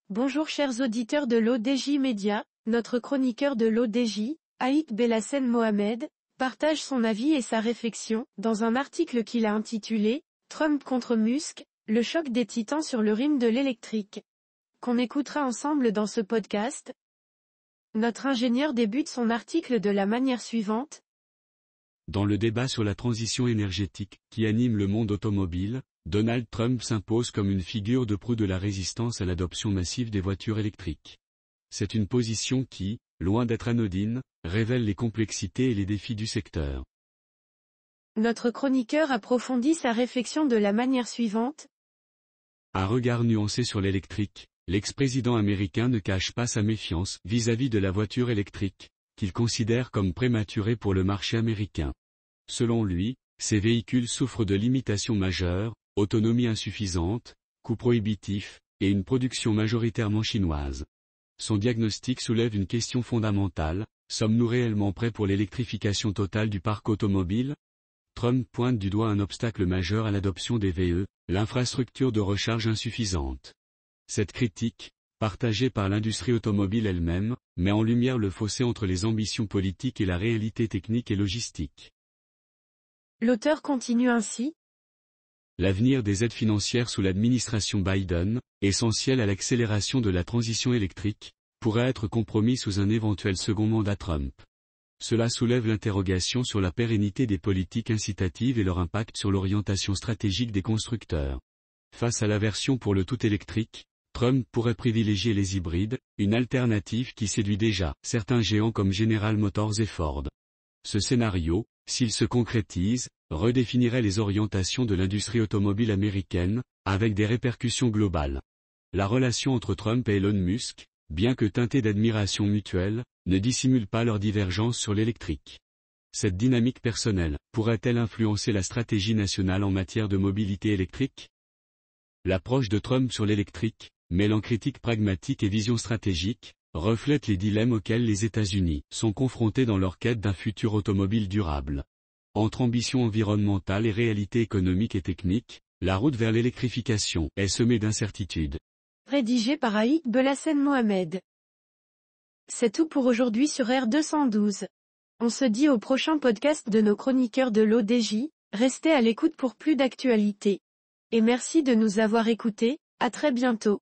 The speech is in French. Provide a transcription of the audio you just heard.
Bonjour chers auditeurs de l'ODJ Média, notre chroniqueur de l'ODJ, Aïk Belhassen Mohamed, partage son avis et sa réflexion, dans un article qu'il a intitulé « Trump contre Musk, le choc des titans sur le rim de l'électrique », qu'on écoutera ensemble dans ce podcast. Notre ingénieur débute son article de la manière suivante. Dans le débat sur la transition énergétique, qui anime le monde automobile, Donald Trump s'impose comme une figure de proue de la résistance à l'adoption massive des voitures électriques. C'est une position qui, loin d'être anodine, révèle les complexités et les défis du secteur. Notre chroniqueur approfondit sa réflexion de la manière suivante. Un regard nuancé sur l'électrique, l'ex-président américain ne cache pas sa méfiance vis-à-vis de la voiture électrique, qu'il considère comme prématurée pour le marché américain. Selon lui, ces véhicules souffrent de limitations majeures, autonomie insuffisante, coûts prohibitifs, et une production majoritairement chinoise. Son diagnostic soulève une question fondamentale, sommes-nous réellement prêts pour l'électrification totale du parc automobile? Trump pointe du doigt un obstacle majeur à l'adoption des VE, l'infrastructure de recharge insuffisante. Cette critique, partagée par l'industrie automobile elle-même, met en lumière le fossé entre les ambitions politiques et la réalité technique et logistique. L'auteur continue ainsi. L'avenir des aides financières sous l'administration Biden, essentiel à l'accélération de la transition électrique, pourrait être compromis sous un éventuel second mandat Trump. Cela soulève l'interrogation sur la pérennité des politiques incitatives et leur impact sur l'orientation stratégique des constructeurs. Face à l'aversion pour le tout électrique, Trump pourrait privilégier les hybrides, une alternative qui séduit déjà certains géants comme General Motors et Ford. Ce scénario, s'il se concrétise, redéfinirait les orientations de l'industrie automobile américaine, avec des répercussions globales. La relation entre Trump et Elon Musk, bien que teintée d'admiration mutuelle, ne dissimule pas leur divergence sur l'électrique. Cette dynamique personnelle pourrait-elle influencer la stratégie nationale en matière de mobilité électrique? L'approche de Trump sur l'électrique, mêlant critique pragmatique et vision stratégique, reflète les dilemmes auxquels les États-Unis sont confrontés dans leur quête d'un futur automobile durable. Entre ambition environnementale et réalité économique et technique, la route vers l'électrification est semée d'incertitudes. Rédigé par Aïk Belhassen Mohamed. C'est tout pour aujourd'hui sur R212. On se dit au prochain podcast de nos chroniqueurs de l'ODJ, restez à l'écoute pour plus d'actualités. Et merci de nous avoir écoutés, à très bientôt.